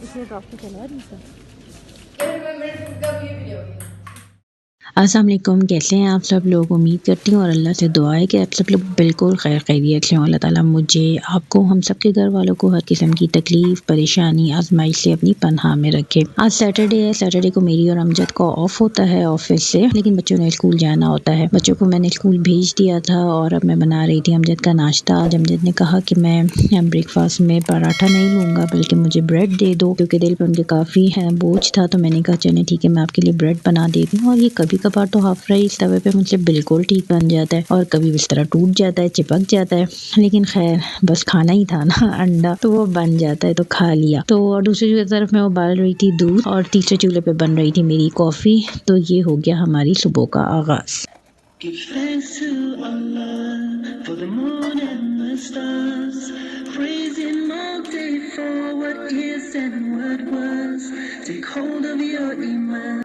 इसलिए डॉक्टर चला रही है। अस्सलाम वालेकुम, कैसे हैं आप सब लोग। उम्मीद करती हूँ और अल्लाह से दुआ है कि आप सब लोग बिल्कुल खैर खैरियत से हों। अल्लाह ताला मुझे, आपको, हम सब के घर वालों को हर किस्म की तकलीफ़, परेशानी, आजमाइश से अपनी पनाह में रखे। आज सैटरडे है, सैटरडे को मेरी और अमजद को ऑफ होता है ऑफिस से, लेकिन बच्चों ने स्कूल जाना होता है। बच्चों को मैंने स्कूल भेज दिया था और अब मैं बना रही थी अमजद का नाश्ता। आज अमजद ने कहा कि मैं ब्रेकफास्ट में पराठा नहीं लूँगा, बल्कि मुझे ब्रेड दे दो, क्योंकि दिल पर उनके काफ़ी बोझ था। तो मैंने कहा चलें ठीक है, मैं आपके लिए ब्रेड बना देती हूँ। और ये कभी कभार तो हाफ राइस तवे पे मुझसे बिल्कुल ठीक बन जाता है और कभी इस तरह टूट जाता है, चिपक जाता है, लेकिन खैर बस खाना ही था ना अंडा, तो वो बन जाता है, तो खा लिया। तो और दूसरी तरफ मैं उबाल रही थी दूध और तीसरे चूल्हे पे बन रही थी मेरी कॉफ़ी। तो ये हो गया हमारी सुबह का आगाज़।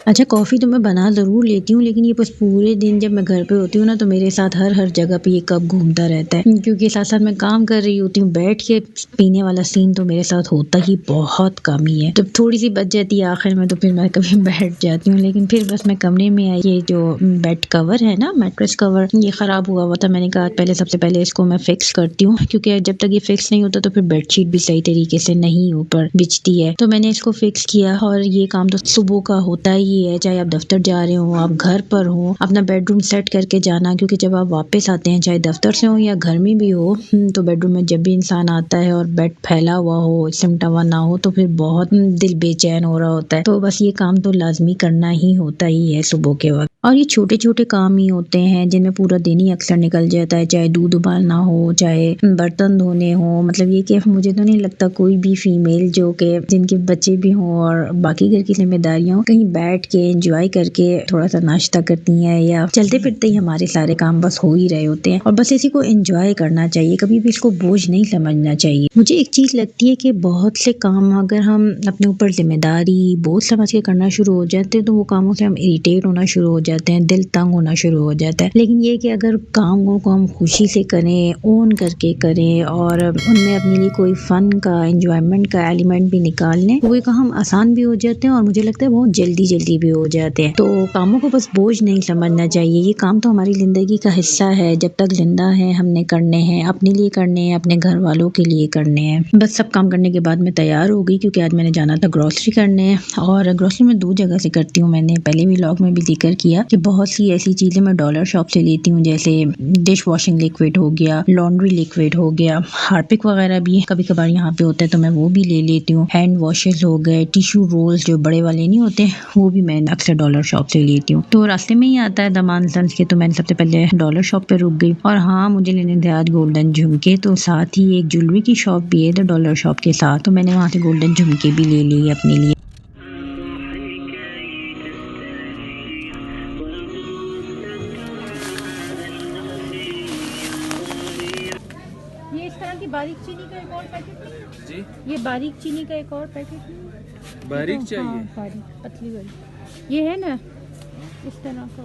अच्छा, कॉफ़ी तो मैं बना ज़रूर लेती हूँ, लेकिन ये बस पूरे दिन जब मैं घर पे होती हूँ ना, तो मेरे साथ हर जगह पे ये कप घूमता रहता है, क्योंकि साथ साथ मैं काम कर रही होती हूँ। बैठ के पीने वाला सीन तो मेरे साथ होता ही बहुत कम ही है। जब थोड़ी सी बच जाती है आखिर में, तो फिर मैं कभी बैठ जाती हूँ। लेकिन फिर बस मैं कमरे में आई, ये जो बेड कवर है ना, मैट्रेस कवर, ये ख़राब हुआ था। मैंने कहा पहले सबसे पहले इसको मैं फ़िक्स करती हूँ, क्योंकि जब तक ये फ़िक्स नहीं होता तो फिर बेडशीट भी सही तरीके से नहीं ऊपर बिछती है। तो मैंने इसको फ़िक्स किया और ये काम तो सुबह का होता ही है, चाहे आप दफ्तर जा रहे हो, आप घर पर हो, अपना बेडरूम सेट करके जाना, क्योंकि जब आप वापस आते हैं, चाहे दफ्तर से हो या घर में भी हो, तो बेडरूम में जब भी इंसान आता है और बेड फैला हुआ हो, सिमटा हुआ ना हो, तो फिर बहुत दिल बेचैन हो रहा होता है। तो बस ये काम तो लाजमी करना ही होता ही है सुबह के वक्त। और ये छोटे छोटे काम ही होते हैं जिनमें पूरा दिन ही अक्सर निकल जाता है, चाहे दूध उबालना हो, चाहे बर्तन धोने हो। मतलब ये कि मुझे तो नहीं लगता कोई भी फीमेल जो कि जिनके बच्चे भी हों और बाकी घर की जिम्मेदारियां, कहीं बैठ के एंजॉय करके थोड़ा सा नाश्ता करती हैं, या चलते फिरते ही हमारे सारे काम बस हो ही रहे होते हैं। और बस इसी को एंजॉय करना चाहिए, कभी भी इसको बोझ नहीं समझना चाहिए। मुझे एक चीज़ लगती है कि बहुत से काम अगर हम अपने ऊपर जिम्मेदारी बोझ समझ के करना शुरू हो जाते हैं, तो वो कामों से हम इरिटेट होना शुरू हो जाते हैं, दिल तंग होना शुरू हो जाता है। लेकिन ये कि अगर कामों को हम खुशी से करें, ओन करके करें और उनमें अपने लिए कोई फ़न का, एंजॉयमेंट का एलिमेंट भी निकाल लें, तो वो काम आसान भी हो जाते हैं और मुझे लगता है बहुत जल्दी भी हो जाते हैं। तो कामों को बस बोझ नहीं समझना चाहिए। ये काम तो हमारी ज़िंदगी का हिस्सा है, जब तक जिंदा है हमने करने हैं, अपने लिए करने हैं, अपने घर वालों के लिए करने हैं। बस सब काम करने के बाद मैं तैयार हो गई, क्योंकि आज मैंने जाना था ग्रॉसरी करने। और ग्रॉसरी में 2 जगह से करती हूँ। मैंने पहले भी व्लॉग में भी जिक्र किया कि बहुत सी ऐसी चीज़ें मैं डॉलर शॉप से लेती हूँ, जैसे डिश वॉशिंग लिक्विड हो गया, लॉन्ड्री लिक्विड हो गया, हार्पिक वगैरह भी कभी कभार यहाँ पे होता है तो मैं वो भी ले लेती हूँ। हैंड वॉशेस हो गए, टिश्यू रोल्स जो बड़े वाले नहीं होते, वो भी मैं अक्सर डॉलर शॉप से लेती हूँ। तो रास्ते में ही आता है दमान सन्स के, तो मैंने सबसे पहले डॉलर शॉप पे रुक गई। और हाँ, मुझे लेने थे आज गोल्डन झुमके, तो साथ ही एक ज्वेलरी की शॉप भी है तो डॉलर शॉप के साथ, तो मैंने वहाँ से गोल्डन झुमके भी ले लिए अपने लिए। ये इस तरह की बारीक चीनी का एक और पैकेट नहीं जी? ये बारीक चीनी का एक और पैकेट नहीं? बारीक तो, चाहिए? हाँ, बारीक पतली वाली ये है ना, इस तरह का।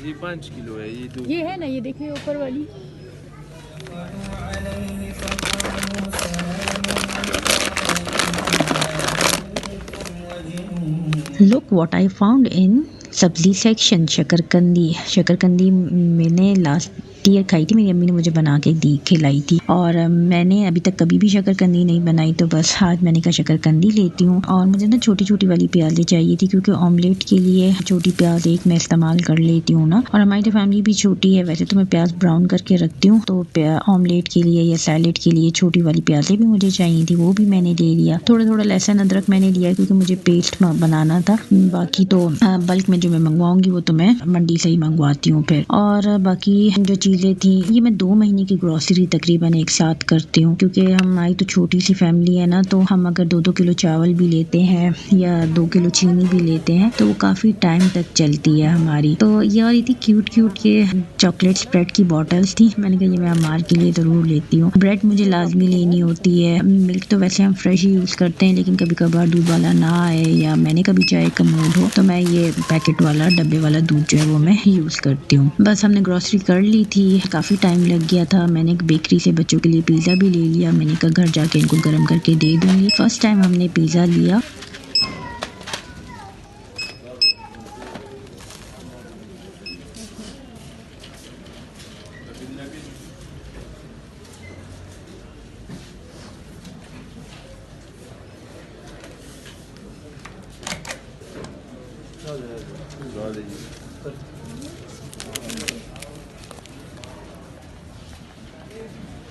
ये 5 किलो है, ये 2 ये है ना, ये देखिए ऊपर वाली। Look what I found in सब्जी सेक्शन। शकरकंदी मैंने लास्ट ईयर खाई थी, मेरी अम्मी ने मुझे बना के खिलाई थी, और मैंने अभी तक कभी भी शकरकंदी नहीं बनाई, तो बस आज मैंने कहा शकरकंदी लेती हूँ। और मुझे ना छोटी छोटी वाली प्याज़ें चाहिए थी, क्योंकि ऑमलेट के लिए छोटी प्याज एक मैं इस्तेमाल कर लेती हूँ ना, और हमारी तो फैमिली भी छोटी है। वैसे तो मैं प्याज ब्राउन करके रखती हूँ, तो ऑमलेट के लिए या सैलेड के लिए छोटी वाली प्याज़ें भी मुझे चाहिए थी, वो भी मैंने ले लिया। थोड़ा थोड़ा लहसुन अदरक मैंने लिया, क्योंकि मुझे पेस्ट बनाना था। बाकी तो बल्क में जो मैं मंगवाऊंगी वो तो मैं मंडी से ही मंगवाती हूँ फिर। और बाकी जो चीज़ें थी, ये मैं 2 महीने की ग्रॉसरी तकरीबन एक साथ करती हूँ, क्योंकि हमारी तो छोटी सी फैमिली है ना, तो हम अगर 2-2 किलो चावल भी लेते हैं या 2 किलो चीनी भी लेते हैं, तो वो काफ़ी टाइम तक चलती है हमारी। तो ये और थी क्यूट के चॉकलेट स्प्रेड की बॉटल्स थी, मैंने कहा ये मैं अम्मार के लिए ज़रूर लेती हूँ। ब्रेड मुझे लाजमी लेनी होती है। मिल्क तो वैसे हम फ्रेश ही यूज़ करते हैं, लेकिन कभी कभार दूध वाला ना आए या मैंने कभी चाय का मूड हो, तो मैं ये पैकेट वाला डब्बे वाला दूध जो है वो मैं यूज़ करती हूँ। बस हमने ग्रॉसरी कर ली थी थी, काफ़ी टाइम लग गया था। मैंने एक बेकरी से बच्चों के लिए पिज़्ज़ा भी ले लिया। मैंने कहा घर जाके इनको गर्म करके दे दूँगी। फर्स्ट टाइम हमने पिज़्ज़ा लिया।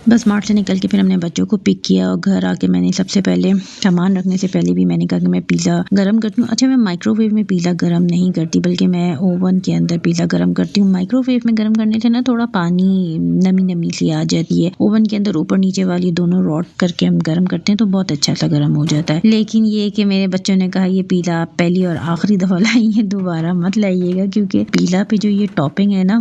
बस मार्ट से निकल के फिर हमने बच्चों को पिक किया और घर आके मैंने सबसे पहले सामान रखने से पहले भी मैंने कहा कि मैं पिज़्ज़ा गरम करती हूँ। अच्छा, मैं माइक्रोवेव में पिज़्ज़ा गरम नहीं करती, बल्कि मैं ओवन के अंदर पिज़्ज़ा गरम करती हूँ। माइक्रोवेव में गरम करने से ना थोड़ा पानी नमी नमी सी आ जाती है। ओवन के अंदर ऊपर नीचे वाली दोनों रॉड करके हम गरम करते हैं तो बहुत अच्छा सा गरम हो जाता है। लेकिन ये कि मेरे बच्चों ने कहा ये पिज़्ज़ा आप पहली और आखिरी दफ़ा लाई है, दोबारा मत लाइएगा, क्योंकि पिज़्ज़ा पे जो ये टॉपिंग है ना,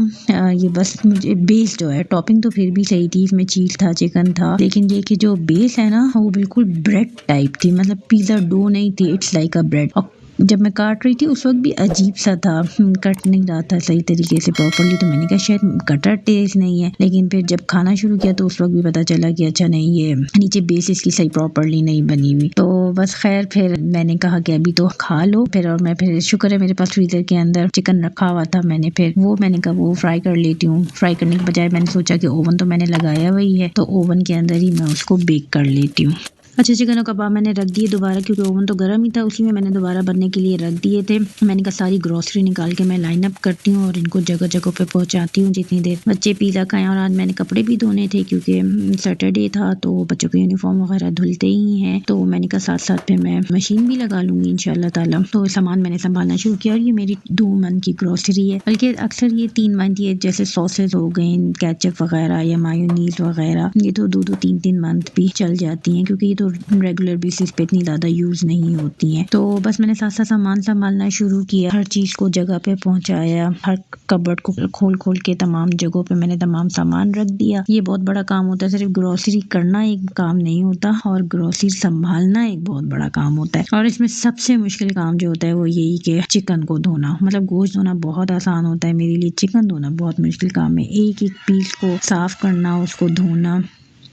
ये बस मुझे बेस जो है, टॉपिंग तो फिर भी सही थी, इसमें चीज़ था, चिकन था, लेकिन ये कि जो बेस है ना वो बिल्कुल ब्रेड टाइप थी, मतलब पिज़्ज़ा डो नहीं थी, इट्स लाइक अ ब्रेड। और जब मैं काट रही थी उस वक्त भी अजीब सा था, कट नहीं रहा था सही तरीके से प्रॉपर्ली, तो मैंने कहा शायद कटर टेस्ट नहीं है। लेकिन फिर जब खाना शुरू किया तो उस वक्त भी पता चला कि अच्छा नहीं, ये नीचे बेस इसकी सही प्रॉपर्ली नहीं बनी हुई। तो बस खैर फिर मैंने कहा कि अभी तो खा लो फिर, और मैं फिर शुक्र है मेरे पास फ्रीजर के अंदर चिकन रखा हुआ था, मैंने कहा वो फ्राई कर लेती हूँ। फ्राई करने के बजाय मैंने सोचा कि ओवन तो मैंने लगाया हुआ ही है, तो ओवन के अंदर ही मैं उसको बेक कर लेती हूँ। अच्छा, चिकन और कबाब मैंने रख दिए दोबारा, क्योंकि ओवन तो गर्म ही था, उसी में मैंने दोबारा बनने के लिए रख दिए थे। मैंने कहा सारी ग्रोसरी निकाल के मैं लाइन अप करती हूँ और इनको जगह जगह पे पहुँचाती हूँ जितनी देर बच्चे पिज़्ज़ा खाएं। और आज मैंने कपड़े भी धोने थे क्योंकि सैटरडे था, तो बच्चों के यूनिफॉर्म वगैरह धुलते ही हैं, तो मैंने कहा साथ साथ पे मैं मशीन भी लगा लूँगी इंशाल्लाह ताला। तो सामान मैंने संभालना शुरू किया और ये मेरी 2 मंथ की ग्रोसरी है, बल्कि अक्सर ये 3 मंथ की है, जैसे सॉसेज हो गए, केचप वगैरह या मायोनीज वगैरह, ये तो 2-2 3-3 मंथ भी चल जाती हैं, क्योंकि ये तो रेगुलर बेसिस पे इतनी ज़्यादा यूज़ नहीं होती हैं। तो बस मैंने साथ साथ सामान संभालना शुरू किया, हर चीज़ को जगह पे पहुंचाया, हर कबर्ड को खोल खोल के तमाम जगहों पे मैंने तमाम सामान रख दिया। ये बहुत बड़ा काम होता है, सिर्फ ग्रोसरी करना एक काम नहीं होता, और ग्रोसरी संभालना एक बहुत बड़ा काम होता है। और इसमें सबसे मुश्किल काम जो होता है वो यही कि चिकन को धोना, मतलब गोश्त धोना बहुत आसान होता है, मेरे लिए चिकन धोना बहुत मुश्किल काम है। एक एक पीस को साफ करना, उसको धोना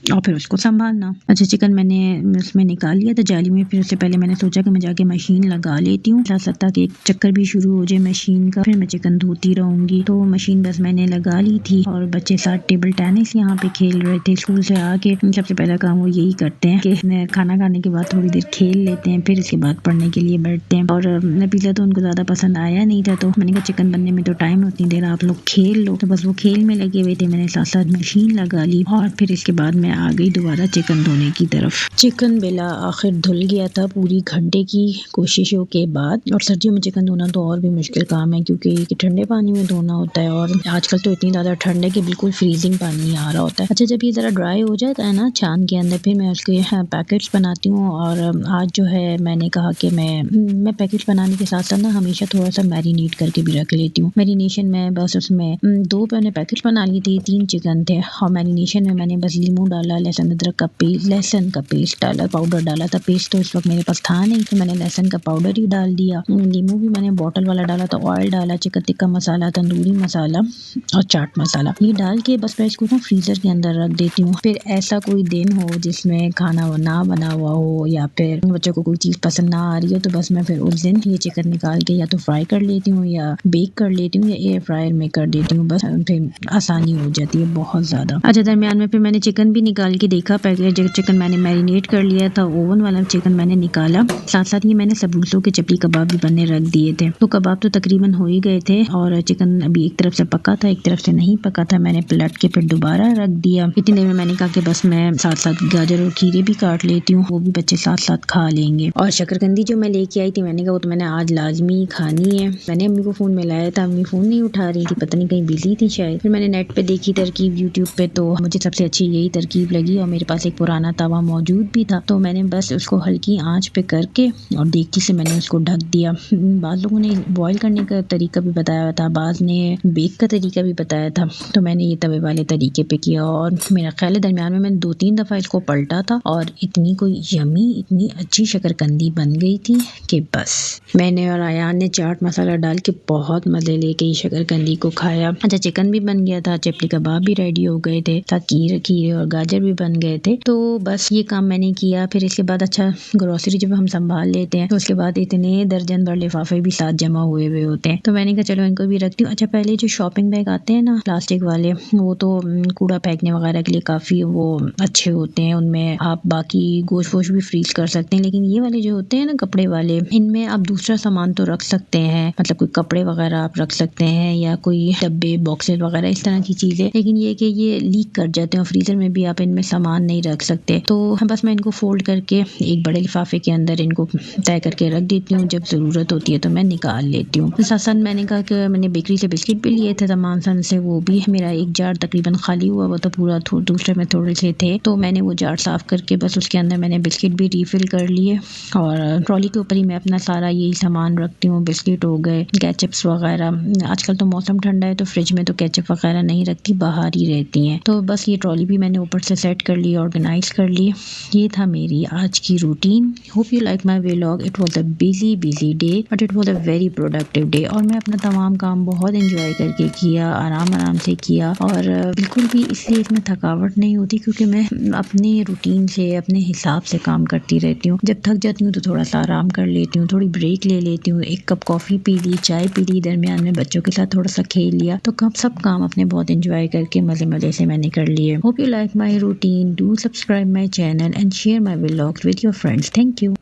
और फिर उसको संभालना। अच्छा, चिकन मैंने उसमें निकाल लिया था जाली में, फिर उससे पहले मैंने सोचा कि मैं जाके मशीन लगा लेती हूँ, साथ ताकि एक चक्कर भी शुरू हो जाए मशीन का, फिर मैं चिकन धोती रहूँगी। तो मशीन बस मैंने लगा ली थी और बच्चे साथ टेबल टेनिस यहाँ पे खेल रहे थे स्कूल से आके। सबसे पहला काम वो यही करते हैं कि खाना खाने के बाद थोड़ी देर खेल लेते हैं, फिर इसके बाद पढ़ने के लिए बैठते हैं। और पिज़्ज़ा तो उनको ज़्यादा पसंद आया नहीं था, तो मैंने कहा चिकन बनने में तो टाइम, उतनी देर आप लोग खेल लो। तो बस वो खेल में लगे हुए थे, मैंने साथ साथ मशीन लगा ली और फिर इसके बाद मैं आ गई दोबारा चिकन धोने की तरफ। चिकन बिला आखिर धुल गया था पूरी घंटे की कोशिशों के बाद। और सर्दियों में चिकन धोना तो और भी मुश्किल काम है, क्योंकि ठंडे पानी में धोना होता है, और आजकल तो इतनी ज़्यादा ठंड है कि बिल्कुल फ्रीजिंग पानी आ रहा होता है। अच्छा, जब ये ज़रा ड्राई हो जाता है ना छान के अंदर, फिर मैं उसके पैकेट्स बनाती हूँ। और आज जो है मैंने कहा कि मैं पैकेट्स बनाने के साथ साथ ना हमेशा थोड़ा सा मैरिनेट करके भी रख लेती हूँ। मैरिनेशन में बस उसमें 2 मैंने पैकेट्स बना ली थी, 3 चिकन थे, और मैरिनेशन में मैंने बस लीमू डाला, लहसुन अदरक का लहसुन का पेस्ट डाला, पाउडर डाला था। पेस्ट तो इस वक्त मेरे पास था नहीं, तो मैंने लहसुन का पाउडर ही डाल दिया। नींबू भी मैंने बॉटल वाला डाला था, ऑयल डाला, चिकन टिक्का मसाला, तंदूरी मसाला और चाट मसाला, ये डाल के बस मैं इसको ना फ्रीजर के अंदर रख देती हूँ। फिर ऐसा कोई दिन हो जिसमें खाना ना बना हुआ हो या फिर बच्चों को कोई चीज़ पसंद ना आ रही हो, तो बस मैं फिर उस दिन ये चिकन निकाल के या तो फ्राई कर लेती हूँ या बेक कर लेती हूँ या एयर फ्रायर में कर देती हूँ, बस फिर आसानी हो जाती है बहुत ज़्यादा। अच्छा, दरमियान में फिर मैंने चिकन भी निकाल के देखा, पहले चिकन मैंने मैरिनेट कर लिया था, ओवन वाला चिकन मैंने निकाला, साथ साथ ये मैंने सबूसों के चपली कबाब भी बनने रख दिए थे। तो कबाब तो तकरीबन हो ही गए थे और चिकन अभी एक तरफ से पका था, एक तरफ से नहीं पका था, मैंने पलट के फिर दोबारा रख दिया। इतनी देर में मैंने कहा कि बस मैं साथ साथ गाजर और खीरे भी काट लेती हूँ, वो भी बच्चे साथ साथ खा लेंगे। और शकरकंदी जो मैं लेके आई थी, मैंने कहा वो तो मैंने आज लाजमी खानी है। मैंने अम्मी को फ़ोन मिलाया था, अम्मी फ़ोन नहीं उठा रही थी, पता नहीं कहीं बिजी थी शायद। फिर मैंने नेट पे देखी तरकीब यूट्यूब पे, तो मुझे सबसे अच्छी यही तरकीब तरकीब लगी और मेरे पास एक पुराना तवा मौजूद भी था, तो मैंने बस उसको हल्की आंच पे करके और देगची से मैंने उसको ढक दिया। बाज़ लोगों ने बॉईल करने का तरीका भी बताया था, बाज़ ने बेक का तरीका भी बताया था, तो मैंने ये तवे वाले तरीके पे किया और मेरा ख्याल है दरमियान में मैंने 2-3 दफ़ा इसको पलटा था और इतनी कोई यमी, इतनी अच्छी शकरकंदी बन गई थी कि बस। मैंने और आयान ने चाट मसाला डाल के बहुत मज़े लेके ये शकरकंदी को खाया। अच्छा, चिकन भी बन गया था, चपली कबाब भी रेडी हो गए थे, खीरे और गाजर भी बन गए थे। तो बस ये काम मैंने किया। फिर इसके बाद अच्छा, ग्रोसरी जब हम संभाल लेते हैं तो उसके बाद इतने दर्जन भर लिफाफे भी साथ जमा हुए हुए होते हैं, तो मैंने कहा चलो इनको भी रखती हूँ। अच्छा, पहले जो शॉपिंग बैग आते हैं ना प्लास्टिक वाले, वो तो कूड़ा फेंकने वगैरह के लिए काफ़ी वो अच्छे होते हैं, उनमें आप बाकी गोश्त वोश भी फ्रीज कर सकते हैं, लेकिन ये वाले जो होते हैं ना कपड़े वाले, इनमें आप दूसरा सामान तो रख सकते हैं, मतलब कोई कपड़े वगैरह आप रख सकते हैं या कोई डब्बे बॉक्सेस वगैरह इस तरह की चीज़ें, लेकिन ये कि ये लीक कर जाते हैं और फ्रीज़र में भी आप इनमें सामान नहीं रख सकते। तो बस मैं इनको फोल्ड करके एक बड़े लिफाफे के अंदर इनको तय करके रख देती हूँ, जब ज़रूरत होती है तो मैं निकाल लेती हूँ। साथ साथ मैंने कहा कि मैंने बेकरी से बिस्किट भी लिए थे तमाम सन से, वो भी मेरा एक जार तकरीबन खाली हुआ, वो तो पूरा दूसरे में थोड़े से थे, तो मैंने वो जार साफ़ करके बस उसके अंदर मैंने बिस्किट भी रीफ़िल कर लिए और ट्रॉली के ऊपर ही मैं अपना सारा यही सामान रखती हूँ। बिस्किट हो गए, केचप्स वगैरह, आजकल तो मौसम ठंडा है तो फ्रिज में तो केचप वगैरह नहीं रखती, बाहर ही रहती हैं। तो बस ये ट्रॉली भी मैंने ऊपर से सेट कर ली, ऑर्गेनाइज कर ली। ये था मेरी आज की routine. Hope you like my vlog. It was a busy day but it was a very productive day और मैं अपना तमाम काम बहुत इंजॉय करके किया, आराम से किया और बिल्कुल भी इसलिए इसमें थकावट नहीं होती, क्योंकि मैं अपने रूटीन से अपने हिसाब से काम करती रहती हूँ। जब थक जाती हूँ तो थोड़ा सा आराम कर लेती हूँ, थोड़ी ब्रेक ले लेती हूँ, एक कप कॉफ़ी पी ली, चाय पी ली, दरमियान में बच्चों के साथ थोड़ा सा खेल लिया, तो सब काम अपने बहुत इंजॉय करके मज़े से मैंने कर लिए। Hope you like my routine. Do subscribe my channel and share my vlogs with your friends. Thank you.